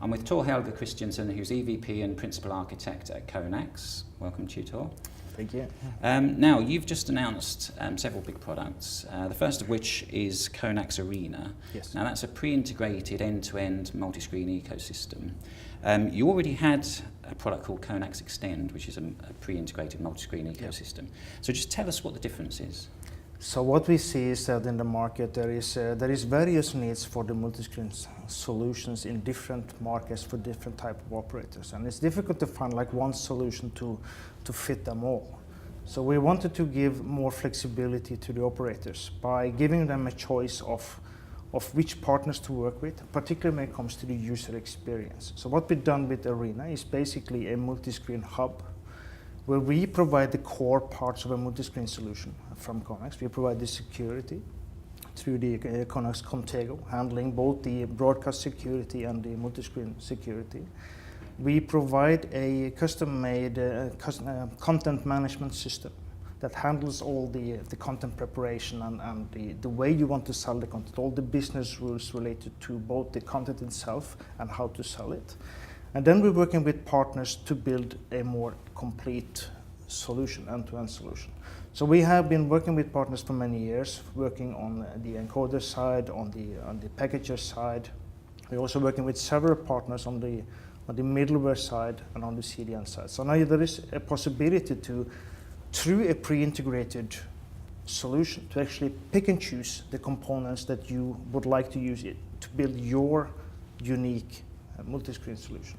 I'm with Tor Helge Kristiansen, who's EVP and Principal Architect at Conax. Welcome to you, Tor. Thank you. Now, you've just announced several big products, the first of which is Conax Arena. Yes. Now, that's a pre-integrated end-to-end multi-screen ecosystem. You already had a product called Conax Xtend, which is a pre-integrated multi-screen ecosystem. So just tell us what the difference is. So what we see is that in the market there is various needs for the multi-screen solutions in different markets for different type of operators, and it's difficult to find like one solution to fit them all. So we wanted to give more flexibility to the operators by giving them a choice of which partners to work with, particularly when it comes to the user experience. So what we've done with Arena is basically a multi-screen hub where we provide the core parts of a multi-screen solution from Conax. We provide the security through the Conax Contego, handling both the broadcast security and the multi-screen security. We provide a custom-made content management system that handles all the content preparation and the way you want to sell the content, all the business rules related to both the content itself and how to sell it. And then we're working with partners to build a more complete solution, end-to-end solution. So we have been working with partners for many years, working on the encoder side, on the packager side. We're also working with several partners on the middleware side and on the CDN side. So now there is a possibility to, through a pre-integrated solution, to actually pick and choose the components that you would like to use it to build your unique multi-screen solution.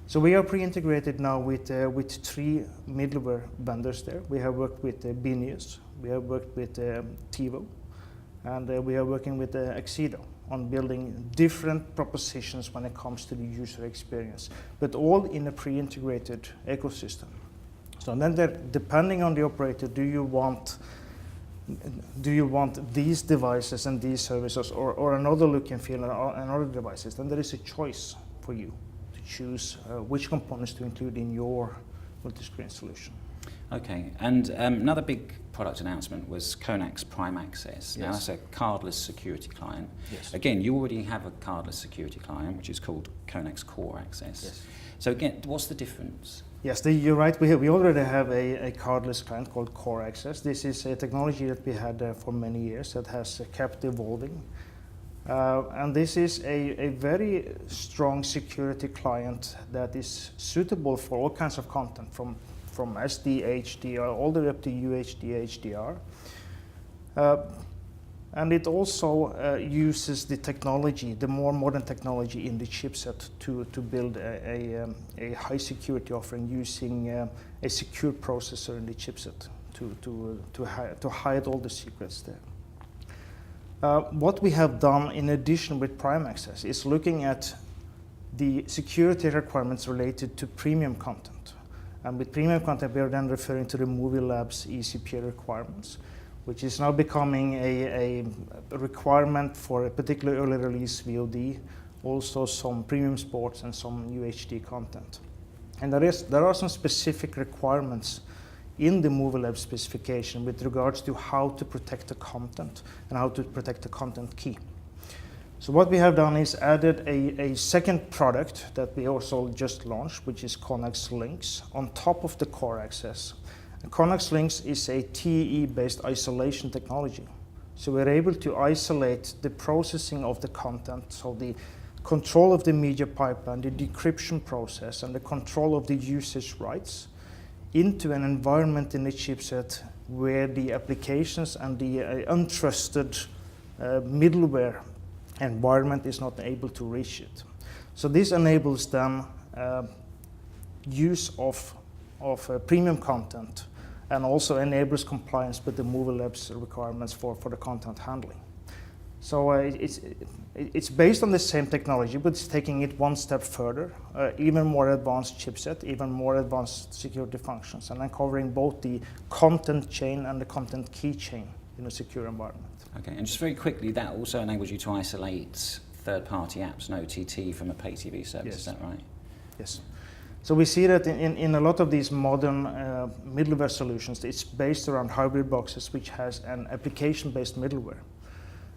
So we are pre-integrated now with 3 middleware vendors there. We have worked with Beenius, we have worked with TiVo, and we are working with Accedo on building different propositions when it comes to the user experience, but all in a pre-integrated ecosystem. So then depending on the operator, do you want these devices and these services or another look and feel and other devices, then there is a choice for you to choose which components to include in your multi-screen solution. Okay, and another big product announcement was Conax Prime Access. Now that's a cardless security client. Yes. Again, you already have a cardless security client, which is called Conax Core Access. Yes. So again, what's the difference? Yes, you're right. We already have a cardless client called Core Access. This is a technology that we had for many years that has kept evolving. And this is a very strong security client that is suitable for all kinds of content, from SD, HDR, all the way up to UHD, HDR. And it also uses the technology, the more modern technology in the chipset to build a high security offering using a secure processor in the chipset to hide all the secrets there. What we have done in addition with Prime Access is looking at the security requirements related to premium content. And with premium content, we are then referring to the MovieLabs ECP requirements, which is now becoming a requirement for a particular early release VOD, also some premium sports and some UHD content. And there are some specific requirements in the MovieLabs specification with regards to how to protect the content and how to protect the content key. So what we have done is added a second product that we also just launched, which is Conax Links, on top of the Core Access. And Conax Links is a TE-based isolation technology. So we're able to isolate the processing of the content, so the control of the media pipeline, the decryption process, and the control of the usage rights into an environment in the chipset where the applications and the untrusted middleware environment is not able to reach it. So this enables them use of premium content and also enables compliance with the MovieLabs requirements for the content handling. So it's based on the same technology, but it's taking it one step further, even more advanced chipset, even more advanced security functions, and then covering both the content chain and the content key chain in a secure environment. Okay, and just very quickly, that also enables you to isolate third-party apps and OTT from a pay TV service, yes. Is that right? Yes. So we see that in a lot of these modern middleware solutions, it's based around hybrid boxes which has an application-based middleware.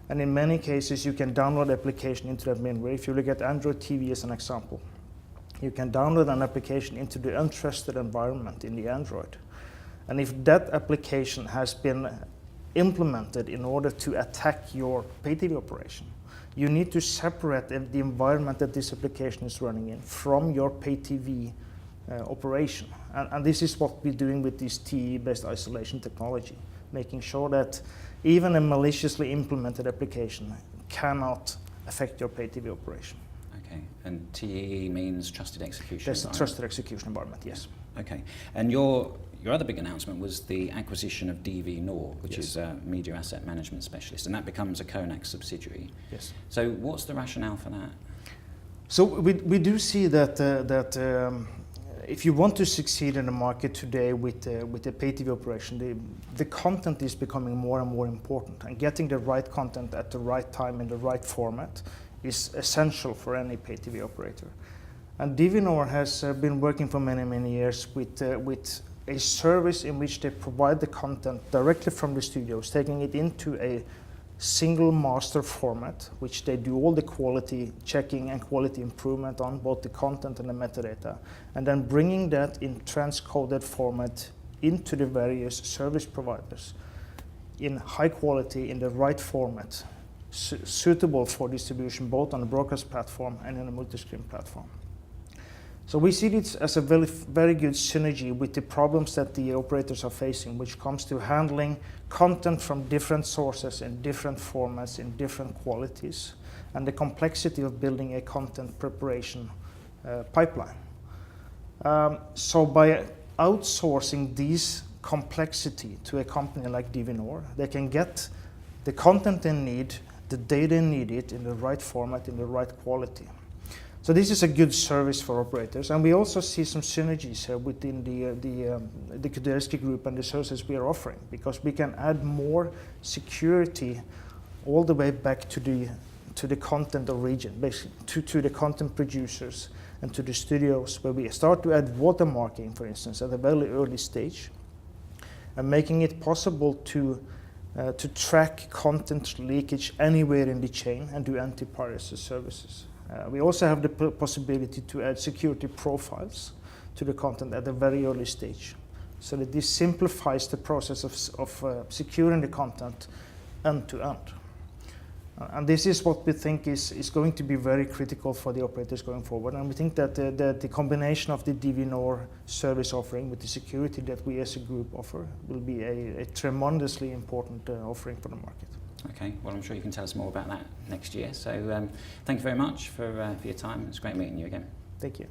And in many cases, you can download application into that middleware. If you look at Android TV as an example, you can download an application into the untrusted environment in the Android. And if that application has been implemented in order to attack your pay TV operation, you need to separate the environment that this application is running in from your pay TV operation. And this is what we're doing with this TE-based isolation technology, making sure that even a maliciously implemented application cannot affect your pay TV operation. Okay, and TE means trusted execution That's a trusted execution environment, yes. Okay, and your other big announcement was the acquisition of DVNor, which Yes. is a media asset management specialist, and that becomes a Conax subsidiary. Yes. So what's the rationale for that? So we do see that if you want to succeed in the market today with the pay TV operation, the content is becoming more and more important, and getting the right content at the right time in the right format is essential for any pay TV operator. And DVNor has been working for many, many years with a service in which they provide the content directly from the studios, taking it into a single master format, which they do all the quality checking and quality improvement on, both the content and the metadata, and then bringing that in transcoded format into the various service providers in high quality, in the right format, suitable for distribution both on the broadcast platform and in a multiscreen platform. So we see this as a very, very good synergy with the problems that the operators are facing, which comes to handling content from different sources in different formats, in different qualities, and the complexity of building a content preparation pipeline. So by outsourcing this complexity to a company like DVNor, they can get the content they need, the data needed in the right format, in the right quality. So this is a good service for operators, and we also see some synergies within the Kuderski group and the services we are offering, because we can add more security all the way back to the content origin, basically to the content producers and to the studios, where we start to add watermarking, for instance, at a very early stage, and making it possible to track content leakage anywhere in the chain and do anti-piracy services. We also have the possibility to add security profiles to the content at a very early stage, so that this simplifies the process of securing the content end to end. And this is what we think is going to be very critical for the operators going forward. And we think that the combination of the DVNor service offering with the security that we as a group offer will be a tremendously important offering for the market. Okay, well, I'm sure you can tell us more about that next year. So thank you very much for your time. It's great meeting you again. Thank you.